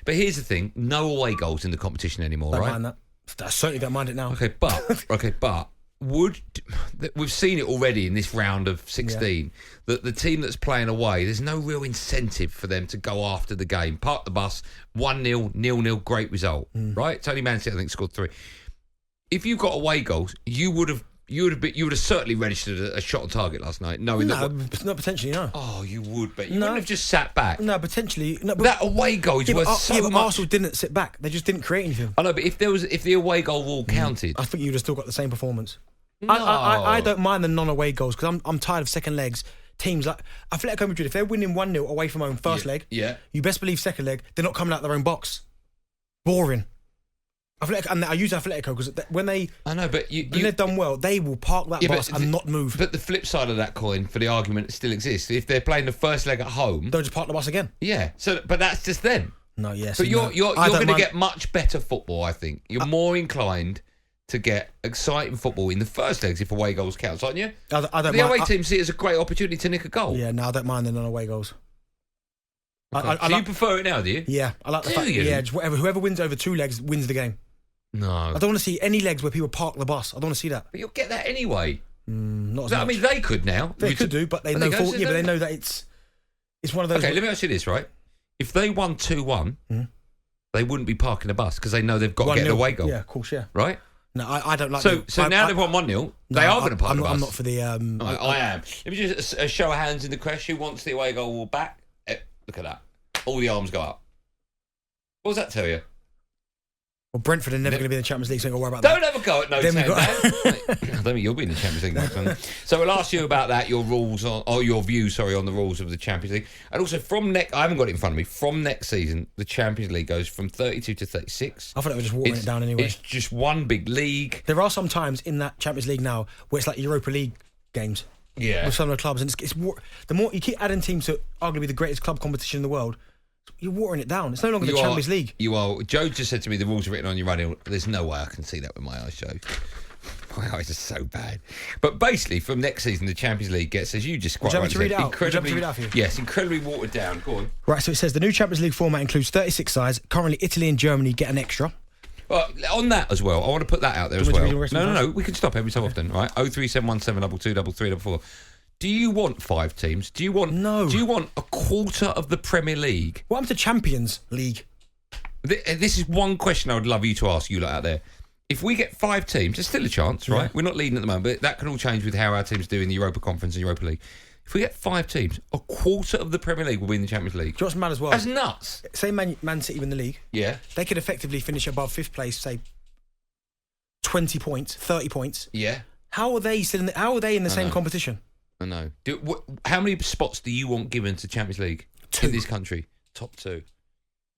But here's the thing: no away goals in the competition anymore, Don't right? mind that. I certainly don't mind it now. Okay, but we've seen it already in this round of 16 that the team that's playing away, there's no real incentive for them to go after the game. Park the bus, 1-0, 0-0, great result, right? It's only Man City, I think, scored 3. If you've got away goals, you would have certainly registered a shot on target last night, knowing that. Not potentially, no. Oh, you would, but you wouldn't have just sat back. No, potentially. No, but that away goal is worth so but much. Arsenal didn't sit back. They just didn't create anything. I know, but if the away goal rule counted, I think you'd have still got the same performance. No. I don't mind the non-away goals because I'm tired of second legs. Teams like Atletico Madrid, if they're winning 1-0 away from home first leg, you best believe second leg they're not coming out their own box. Boring. And I use Atletico because when they've done well, they will park that bus and not move. But the flip side of that coin, for the argument, still exists. If they're playing the first leg at home, they'll just park the bus again. Yeah. But that's just them. No, yes. But you're going to get much better football. I think you're more inclined to get exciting football in the first legs if away goals counts, aren't you? I don't the away team see it as a great opportunity to nick a goal. Yeah, no, I don't mind the non-away goals. Okay. So you prefer it now, do you? Yeah, I like the fact. Yeah, just whoever wins over 2 legs wins the game. No, I don't want to see any legs where people park the bus. I don't want to see that. But you'll get that anyway. Not as much. I mean, they could now. They could do, but they know. But they know that it's one of those. Okay, let me ask you this, right? If they won 2-1, they wouldn't be parking the bus because they know they've got to get the away goal. Yeah, of course, yeah. Right? No, I don't like. So now they've won 1-0. They are going to park the bus. I'm not for the. I am. Let me just a show of hands in the crest. Who wants the away goal back? Look at that. All the arms go up. What does that tell you? Well, Brentford are never going to be in the Champions League, so don't worry about that. Don't ever go at no time. I don't think you'll be in the Champions League next time. So we'll ask you about that, your views on the rules of the Champions League. And also I haven't got it in front of me, from next season, the Champions League goes from 32 to 36. I thought they were just watering it down anyway. It's just one big league. There are some times in that Champions League now where it's like Europa League games. Yeah. With some of the clubs. And the more you keep adding teams to arguably the greatest club competition in the world, you're watering it down. It's no longer the Champions League. You are. Joe just said to me the rules are written on your running. There's no way I can see that with my eyes, Joe. My eyes are so bad. But basically, from next season, the Champions League gets, as you just quite rightly said, incredibly watered down. Go on. Right, so it says the new Champions League format includes 36 sides. Currently, Italy and Germany get an extra. Well, on that as well, I want to put that out there as well. No. We can stop every so often, right? 03717 223344. Do you want 5 teams? Do you want a quarter of the Premier League? What happened to Champions League? This is one question I would love you to ask, you lot out there. If we get 5 teams, there's still a chance, right? Yeah. We're not leading at the moment, but that can all change with how our teams do in the Europa Conference and Europa League. If we get 5 teams, a quarter of the Premier League will win the Champions League. Do you know what's mad as well? That's nuts. Say Man City win the league. Yeah. They could effectively finish above 5th place, say 20 points, 30 points. Yeah. How are they in the same competition? I know. How many spots do you want given to Champions League 2 in this country? Top 2.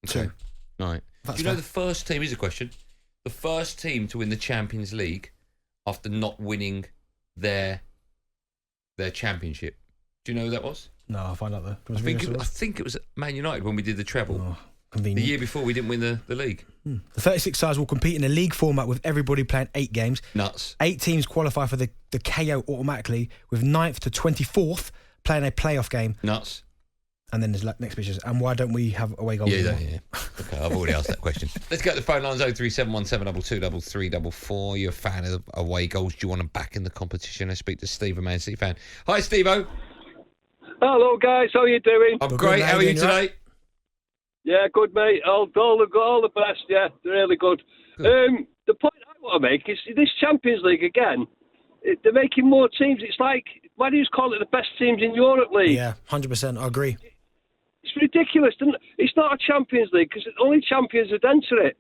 Okay. 2. Right. Do you know the first team? Here's a question. The first team to win the Champions League after not winning their championship. Do you know who that was? No, I'll find out though. I think it was Man United when we did the treble. Oh, convenient. The year before we didn't win the league. The 36 sides will compete in a league format with everybody playing 8 games. Nuts. 8 teams qualify for the KO automatically, with 9th to 24th playing a playoff game. Nuts. And then there's next pictures. And why don't we have away goals? Yeah. Okay, I've already asked that question. Let's go to the phone lines. 03717 223344. You're a fan of away goals. Do you want them back in the competition? I speak to Steve, a Man City fan. Hi, Steve-O. Hello, guys. How are you doing? I'm great. How are you today? Right? Yeah, good, mate. All the best. Yeah, really good. The point I want to make is this Champions League again. They're making more teams. It's like, why do you call it the best teams in Europe League? Yeah, 100%. I agree. It's ridiculous. It's not a Champions League because only champions would enter it.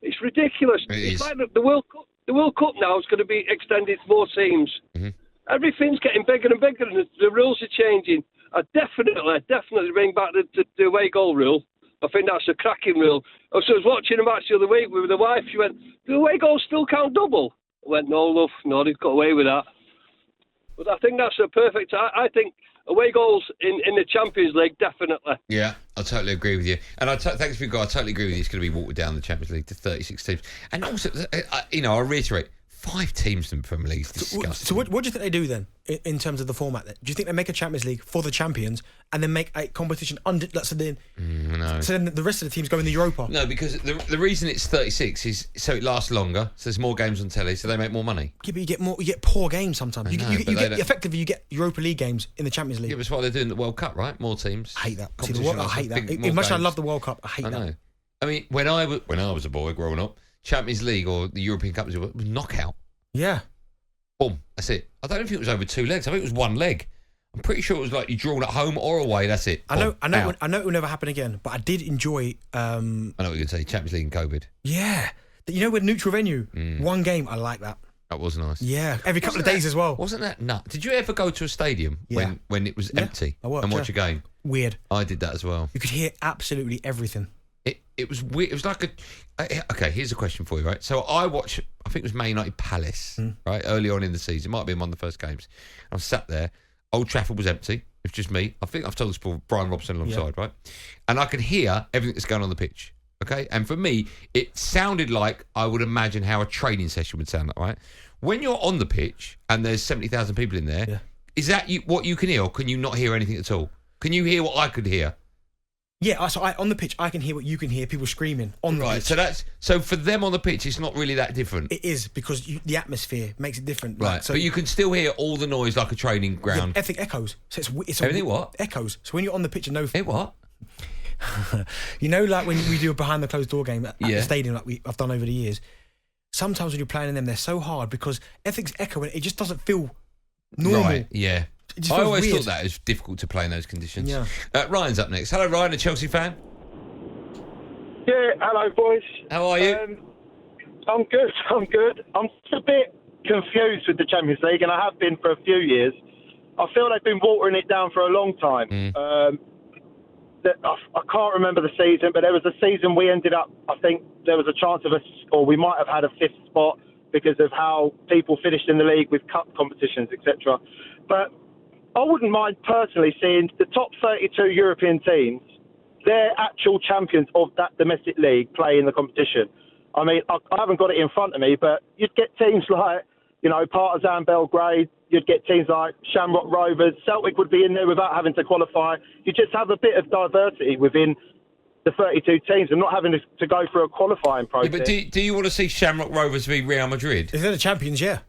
It's ridiculous. It's like the World Cup. The World Cup now is going to be extended to more teams. Mm-hmm. Everything's getting bigger and bigger, and the rules are changing. I definitely bring back the away goal rule. I think that's a cracking rule. So I was watching a match the other week with the wife. She went, "Do away goals still count double?" I went, "No, love, no, they've got away with that." But I think that's a perfect. I think away goals in the Champions League, definitely. Yeah, I totally agree with you. And thanks for your guy. I totally agree with you. It's going to be watered down, the Champions League, to 36 teams. And also, I reiterate, 5 teams in the Premier League is disgusting. So what do you think they do then in terms of the format? Then? Do you think they make a Champions League for the champions and then make a competition under? So then the rest of the teams go in the Europa. No, because the reason it's 36 is so it lasts longer. So there's more games on telly, so they make more money. Yeah, but you get poor games sometimes. Effectively, you get Europa League games in the Champions League. Yeah, but that's why they're doing the World Cup, right? More teams. I hate that. I hate that. As much as I love the World Cup, I hate that. I know. I mean, when I was a boy growing up, Champions League or the European Cup was knockout. Yeah. Boom. That's it. I don't know if it was over 2 legs. I think it was 1 leg. I'm pretty sure it was like you drawn at home or away. That's it. Boom, I know it will never happen again. But I did enjoy. I know what you're going to say. Champions League and COVID. Yeah. With neutral venue, 1 game. I like that. That was nice. Yeah. Every couple of days as well. Wasn't that nuts? Did you ever go to a stadium when it was empty and watch a game? Weird. I did that as well. You could hear absolutely everything. It was weird. It was like okay, here's a question for you, right? So I watched, I think it was Man United Palace, right, early on in the season. It might have been one of the first games. I sat there. Old Trafford was empty. It was just me. I think I've told this before, Brian Robson alongside, right? And I could hear everything that's going on the pitch, okay? And for me, it sounded like I would imagine how a training session would sound like, right? When you're on the pitch and there's 70,000 people in there, is that what you can hear, or can you not hear anything at all? Can you hear what I could hear? Yeah, so on the pitch, I can hear what you can hear, people screaming on the pitch. So for them on the pitch, it's not really that different. It is, because the atmosphere makes it different. Right, so, but you can still hear all the noise like a training ground. Yeah, everything echoes. So it's everything what? Echoes. So when you're on the pitch and It what? Like when we do a behind the closed door game at the stadium, like I've done over the years, sometimes when you're playing in them, they're so hard because everything's echoing. It just doesn't feel normal. Right, yeah. I always thought that it was difficult to play in those conditions. Yeah. Ryan's up next. Hello, Ryan, a Chelsea fan. Yeah, hello, boys. How are you? I'm good. I'm just a bit confused with the Champions League, and I have been for a few years. I feel they've been watering it down for a long time. I can't remember the season, but there was a season we ended up, I think there was a chance of or we might have had a 5th spot because of how people finished in the league with cup competitions, etc. But I wouldn't mind personally seeing the top 32 European teams, they're actual champions of that domestic league, play in the competition. I mean, I haven't got it in front of me, but you'd get teams like, Partizan Belgrade, you'd get teams like Shamrock Rovers, Celtic would be in there without having to qualify. You just have a bit of diversity within the 32 teams and not having to go through a qualifying process. Yeah, but do you want to see Shamrock Rovers v Real Madrid? If they're the champions, yeah.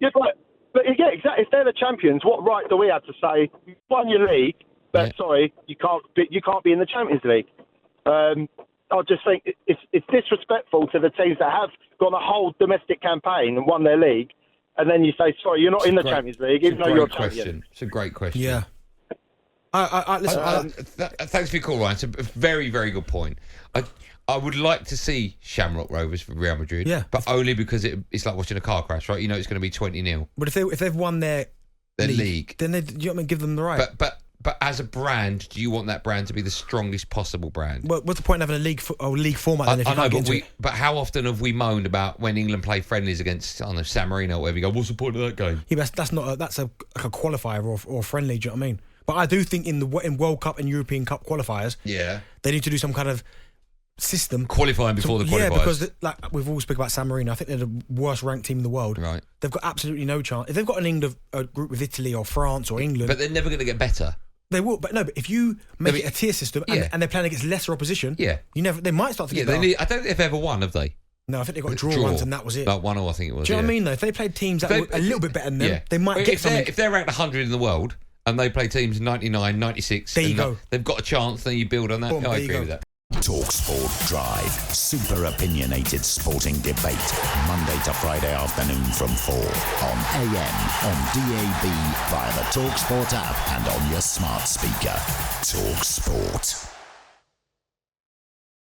Yeah, but yeah, exactly. If they're the champions, what right do we have to say you won your league, but sorry, you can't be in the Champions League? I just think it's disrespectful to the teams that have got a whole domestic campaign and won their league, and then you say, sorry, you're not in the Champions League, even though you're a champion. It's a great question. Yeah. Listen, thanks for your call, Ryan. It's a very, very good point. I would like to see Shamrock Rovers for Real Madrid, but only because it's like watching a car crash, right? You know it's going to be 20-0. But if they've won their league, then give them the right. But as a brand, do you want that brand to be the strongest possible brand? Well, what's the point of having a league format? Then if I know, but how often have we moaned about when England play friendlies against San Marino or whatever? You go, what's the point of that game? Yeah, but that's a qualifier or friendly. Do you know what I mean? But I do think in World Cup and European Cup qualifiers, they need to do some kind of system qualifying before the qualifiers. Yeah, because like we've all spoken about San Marino, I think they're the worst ranked team in the world. Right, they've got absolutely no chance. If they've got a group with Italy or France or England, but they're never going to get better. They will, but if you make it a tier system and they're playing against lesser opposition, they might start to get better. I don't think they've ever won, have they? No, I think they got a draw once and that was it. Like 1-0, I think it was. Do you know what I mean? Though, if they played teams that were a little bit better than them, they might get something. If they're ranked 100 in the world and they play teams 99, 96, there you go. They've got a chance. Then you build on that. I agree with that. talkSPORT Drive, super opinionated sporting debate, Monday to Friday afternoon from 4 on AM, on DAB, via the talkSPORT app and on your smart speaker. talkSPORT.